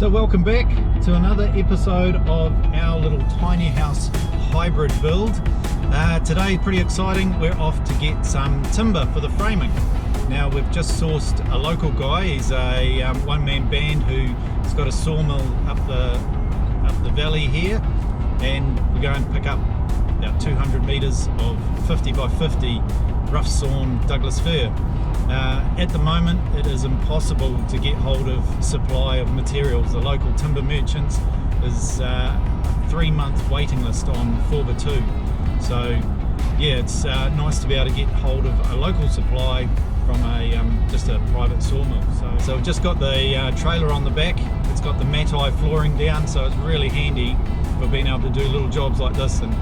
So welcome back to another episode of our little tiny house hybrid build. Today, pretty exciting, we're off to get some timber for the framing. Now we've just sourced a local guy. He's a one-man band who's got a sawmill up the valley here, and we're going to pick up about 200 metres of 50 by 50 rough sawn Douglas fir. At the moment it is impossible to get hold of supply of materials. The local timber merchants is a 3-month waiting list on 4x2. So yeah, it's nice to be able to get hold of a local supply from just a private sawmill. So we've just got the trailer on the back. It's got the matai flooring down, so it's really handy for being able to do little jobs like this and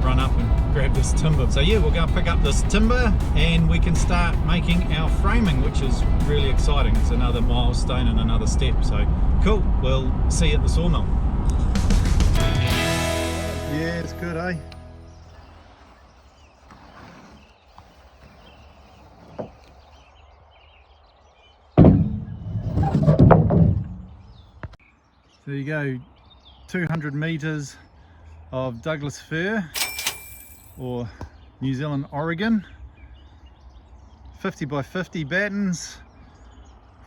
run up and grab this timber. So yeah, we're going to pick up this timber and we can start making our framing, which is really exciting. It's another milestone and another step. So cool, we'll see you at the sawmill. Yeah, it's good, eh? There you go, 200 metres of Douglas fir, or New Zealand Oregon, 50 by 50 battens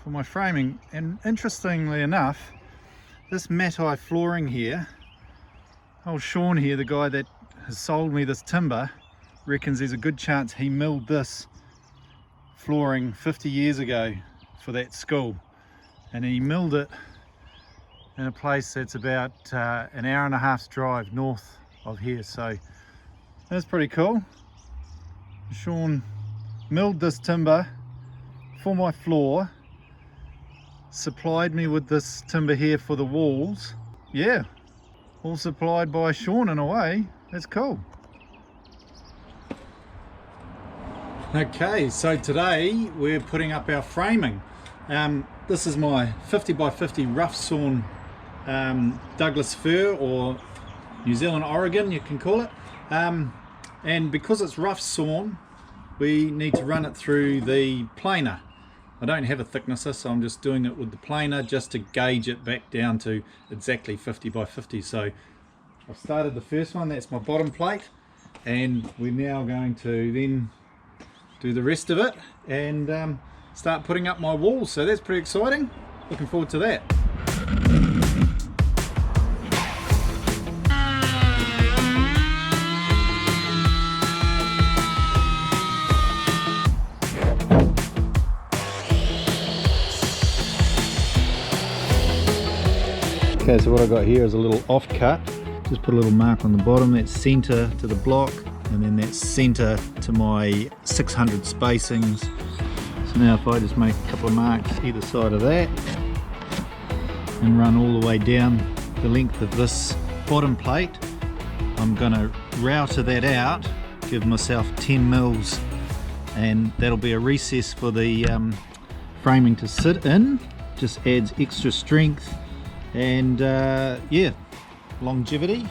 for my framing. And interestingly enough, this matai flooring here, old Sean here, the guy that has sold me this timber, reckons there's a good chance he milled this flooring 50 years ago for that school, and he milled it in a place that's about an hour and a half's drive north of here. So that's pretty cool. Sean milled this timber for my floor, supplied me with this timber here for the walls. Yeah, all supplied by Sean in a way. That's cool. Okay, so today we're putting up our framing. This is my 50 by 50 rough sawn Douglas fir, or New Zealand Oregon you can call it, and because it's rough sawn we need to run it through the planer. I don't have a thicknesser, so I'm just doing it with the planer just to gauge it back down to exactly 50 by 50. So I've started the first one, that's my bottom plate, and we're now going to then do the rest of it and start putting up my walls. So that's pretty exciting, looking forward to that. Okay, so what I got here is a little offcut. Just put a little mark on the bottom, that's centre to the block, and then that's centre to my 600 spacings. So now if I just make a couple of marks either side of that and run all the way down the length of this bottom plate, I'm going to router that out, give myself 10 mils, and that'll be a recess for the framing to sit in. Just adds extra strength and yeah, longevity.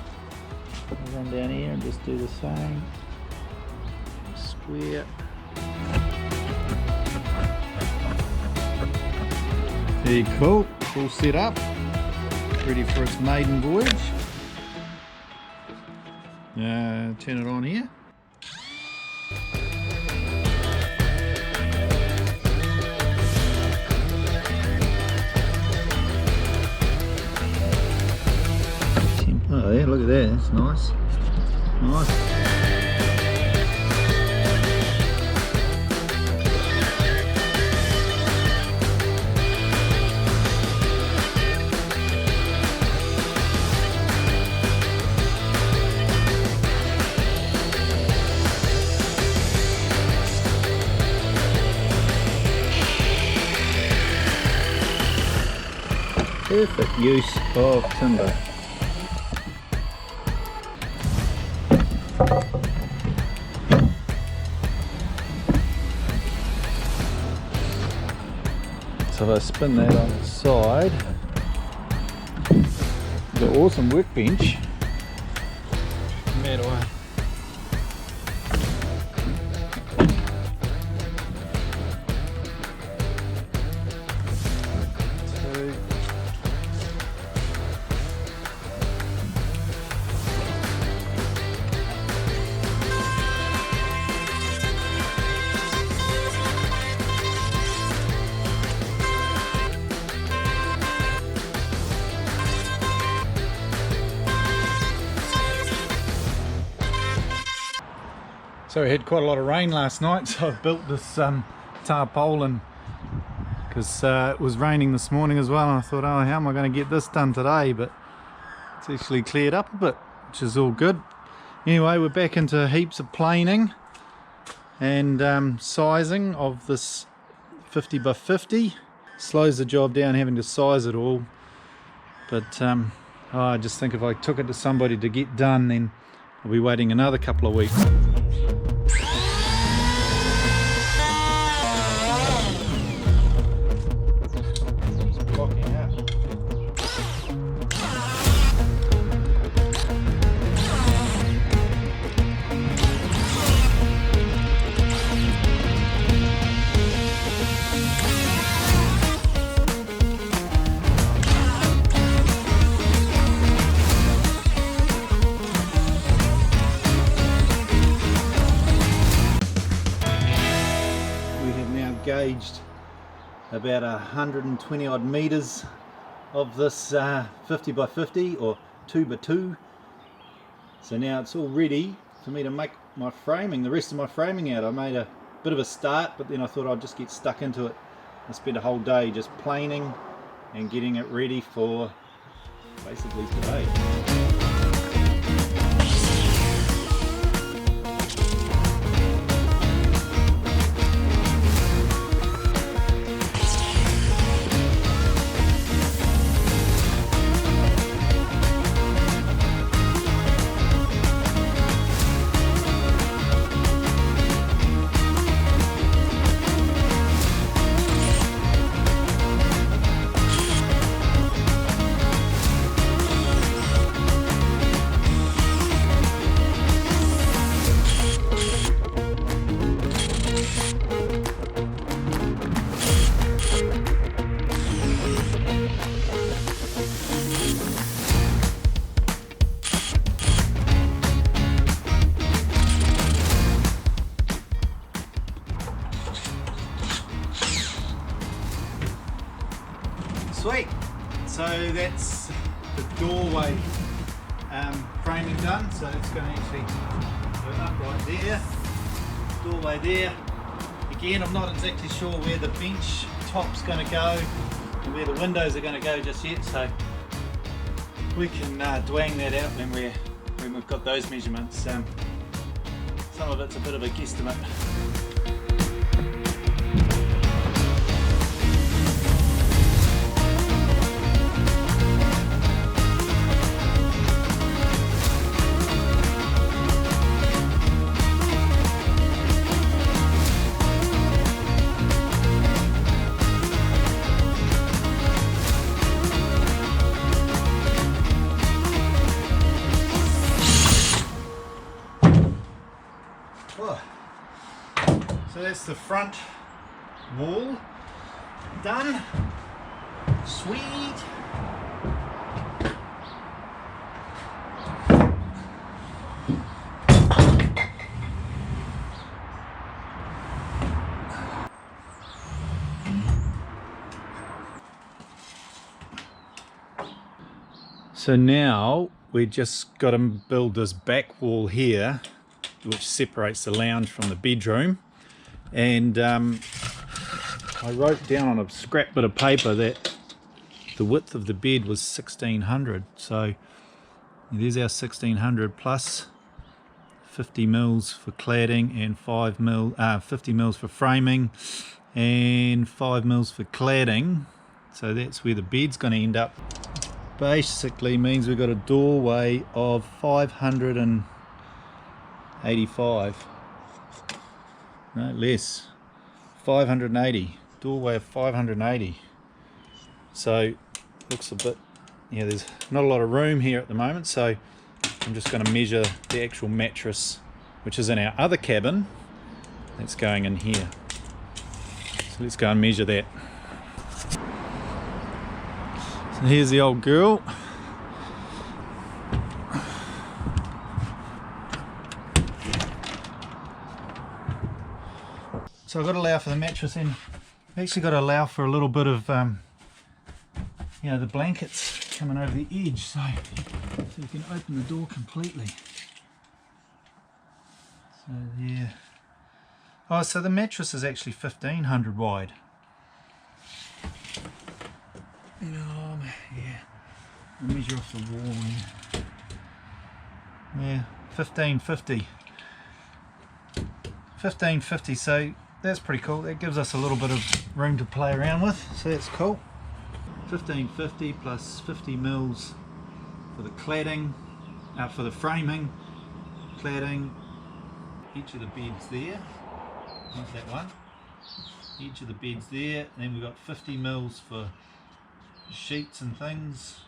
I'll run down here and just do the same. Square. Very cool, all set up, ready for its maiden voyage. Turn it on here. Oh yeah, look at that, that's nice. Nice. Perfect use of timber. So if I spin that on the side, the awesome workbench. Mad away. So we had quite a lot of rain last night, so I've built this tarpaulin because it was raining this morning as well, and I thought, oh, how am I going to get this done today? But it's actually cleared up a bit, which is all good. Anyway, we're back into heaps of planing and sizing of this 50 by 50. Slows the job down having to size it all, but I just think if I took it to somebody to get done, then I'll be waiting another couple of weeks. Gauged about 120 odd meters of this 50 by 50 or 2 by 2, so now it's all ready for me to make my framing, the rest of my framing out. I made a bit of a start, but then I thought I'd just get stuck into it and spend a whole day just planing and getting it ready for basically today. Sweet, so that's the doorway framing done, so it's going to actually go up right there, doorway there. Again, I'm not exactly sure where the bench top's going to go and where the windows are going to go just yet, so we can dwang that out when we've got those measurements. Some of it's a bit of a guesstimate. So that's the front wall done. Sweet. So now we just got to build this back wall here, which separates the lounge from the bedroom. And I wrote down on a scrap bit of paper that the width of the bed was 1600. So there's our 1600 plus 50 mils for cladding and 50 mils for framing and 5 mils for cladding. So that's where the bed's going to end up. Basically means we've got a doorway of 585. No, less. 580. Doorway of 580. So looks a bit, yeah, there's not a lot of room here at the moment, so I'm just going to measure the actual mattress, which is in our other cabin. That's going in here. So let's go and measure that. So here's the old girl. So I've got to allow for the mattress, and I've actually got to allow for a little bit of, you know, the blankets coming over the edge, so you can open the door completely. So So yeah. Oh, so the mattress is actually 1500 wide. Yeah. I'll measure off the wall here. Yeah, 1550. 1550, so that's pretty cool. That gives us a little bit of room to play around with, so that's cool. 1550 plus 50 mils for the cladding, for the framing, cladding, each of the beds there. There's that one. Each of the beds there, and then we've got 50 mils for sheets and things,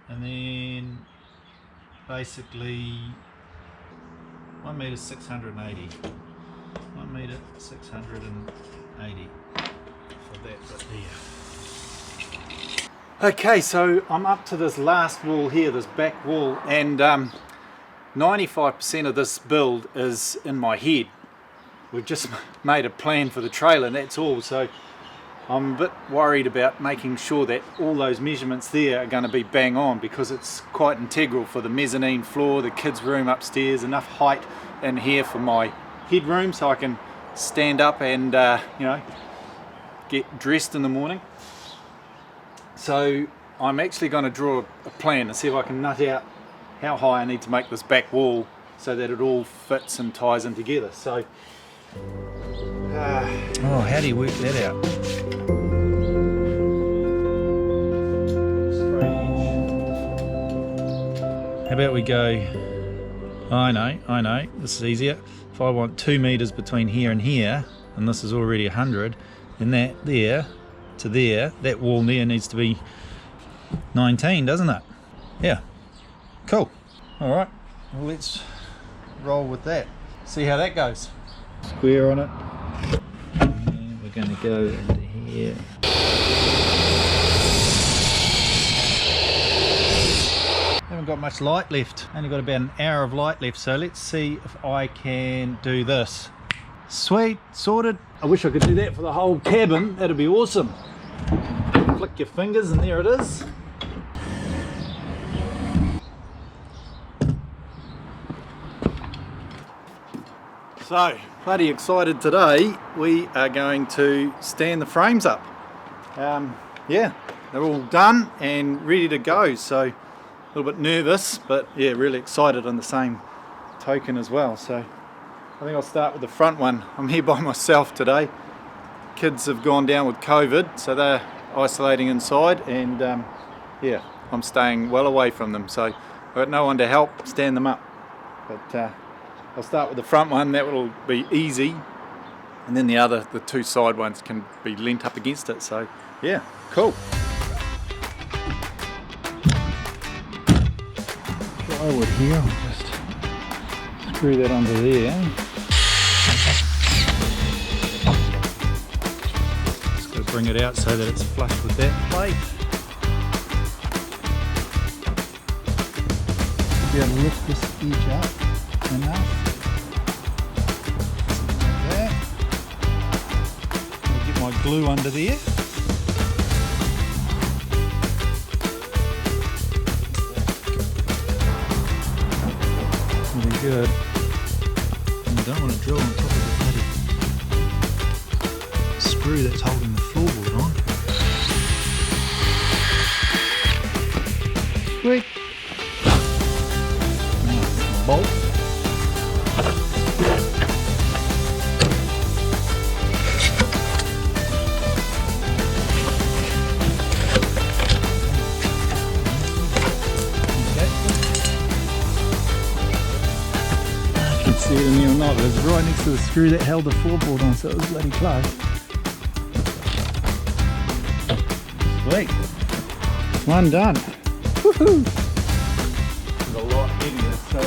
and then basically 1 meter 680. 1 meter 680 for that bit there. Okay, so I'm up to this last wall here, this back wall, and 95% of this build is in my head. We've just made a plan for the trailer and that's all, so I'm a bit worried about making sure that all those measurements there are going to be bang on, because it's quite integral for the mezzanine floor, the kids' room upstairs, enough height in here for my headroom so I can stand up and you know, get dressed in the morning. So I'm actually going to draw a plan and see if I can nut out how high I need to make this back wall so that it all fits and ties in together. So oh, how do you work that out? How about we go, I know, this is easier. If I want 2 meters between here and here, and this is already 100, then that there to there, that wall there needs to be 19, doesn't it? Yeah, cool. All right, well, let's roll with that. See how that goes. Square on it. And we're going to go into here. Haven't got much light left. Only got about an hour of light left, so let's see if I can do this. Sweet, sorted. I wish I could do that for the whole cabin. That'd be awesome. Flick your fingers and there it is. So, bloody excited today. We are going to stand the frames up. Yeah, they're all done and ready to go. So, a little bit nervous, but yeah, really excited on the same token as well. So, I think I'll start with the front one. I'm here by myself today. Kids have gone down with COVID, so they're isolating inside, and yeah, I'm staying well away from them. So, I've got no one to help stand them up. But I'll start with the front one, that will be easy, and then the 2 side ones can be leant up against it, so yeah, cool. Plywood here, I'll just screw that under there. Just got to bring it out so that it's flush with that plate. Be able to lift this edge up enough. My glue under there. Really good. And you don't want to drill on top of the bloody screw that's holding the floorboard on. Sweet. Bolt. See it in there or not, but it's right next to the screw that held the floorboard on, so it was bloody close. Sweet. One done. Woohoo! It's a lot heavier, so...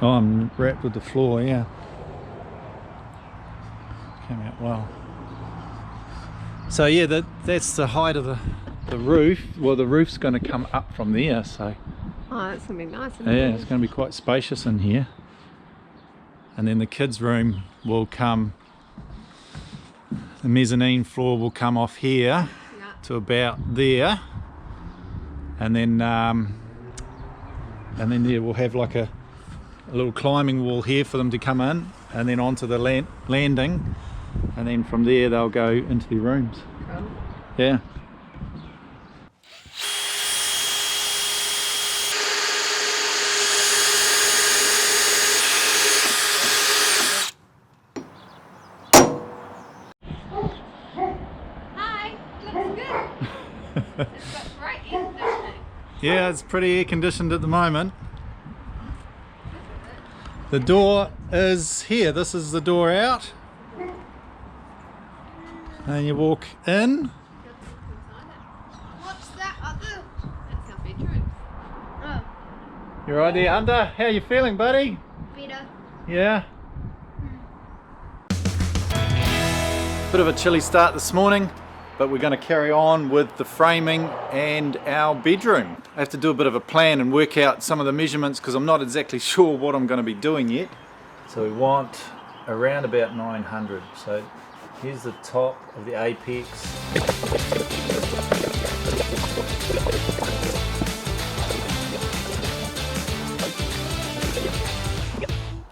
Oh, I'm wrapped with the floor, yeah. Came out well. So yeah, that's the height of the roof. Well, the roof's going to come up from there, so... Oh, that's going to be nice, isn't yeah, it? it's going to be quite spacious in here. And then the kids' room will come... the mezzanine floor will come off here to about there. And then yeah, we'll have like a little climbing wall here for them to come in, and then onto the landing, and then from there they'll go into their rooms. Cool. Yeah. Hi, looks good. It's got great air conditioning. Yeah, it's pretty air conditioned at the moment. The door is here. This is the door out. And you walk in. What's that other? That's our bedroom. Oh, You're right there, Hunter. How you feeling, buddy? better. Yeah. Bit of a chilly start this morning, but we're going to carry on with the framing and our bedroom. I have to do a bit of a plan and work out some of the measurements because I'm not exactly sure what I'm going to be doing yet. So we want around about 900. So here's the top of the apex.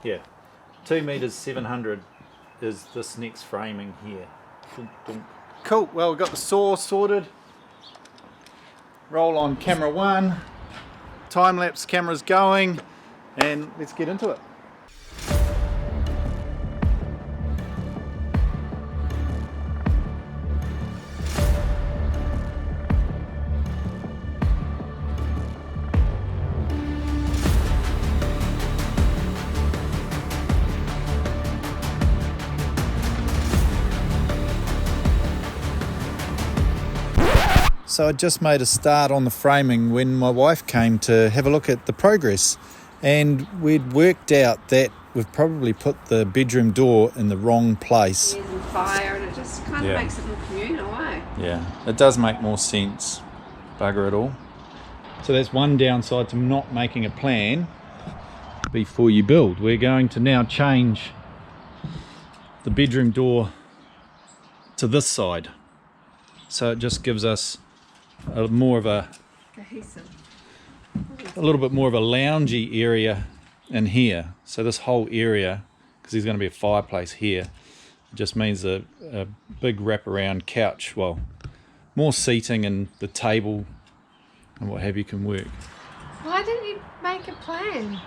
Yeah, 2 meters 700 is this next framing here. Cool, well, we've got the saw sorted. Roll on camera 1, time-lapse camera's going, and let's get into it. So I just made a start on the framing when my wife came to have a look at the progress, and we'd worked out that we've probably put the bedroom door in the wrong place. Using fire, and it just kind of makes it more communal, eh? Yeah, it does make more sense. Bugger it all. So that's one downside to not making a plan before you build. We're going to now change the bedroom door to this side. So it just gives us a Cohesive. a little bit more of a loungy area in here. So this whole area, because there's going to be a fireplace here, it just means a big wraparound couch, well, more seating, and the table and what have you can work. Why didn't you make a plan?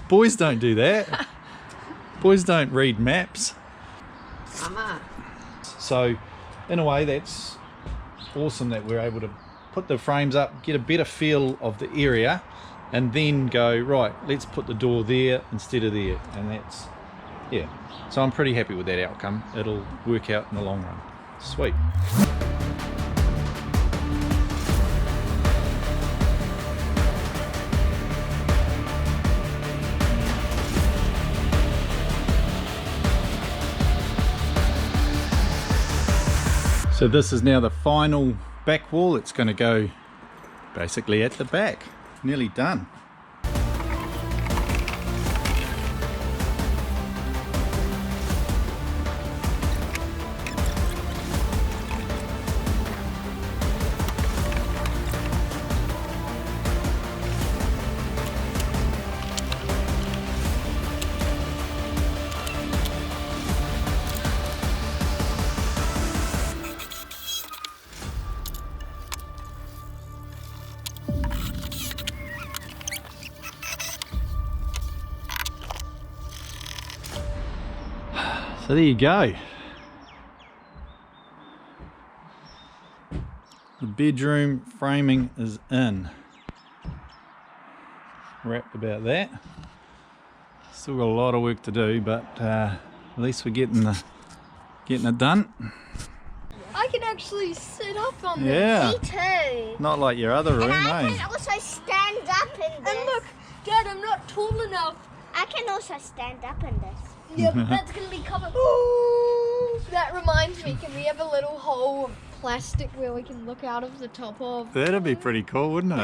Boys don't do that. Boys don't read maps. Mama. So in a way that's awesome that we're able to put the frames up, get a better feel of the area, and then go, right, let's put the door there instead of there. And that's, yeah, so I'm pretty happy with that outcome. It'll work out in the long run. Sweet. So this is now the final back wall. It's going to go basically at the back. Nearly done. So there you go. The bedroom framing is in. Wrapped about that. Still got a lot of work to do, but at least we're getting it done. I can actually sit up on this. Yeah. Me too. Not like your other room, And I eh? can also stand up in this. And look, Dad, I'm not tall enough. I can also stand up in this. Yeah, but that's gonna be covered. Ooh, that reminds me, can we have a little hole of plastic where we can look out of the top of? That'd be pretty cool, wouldn't it?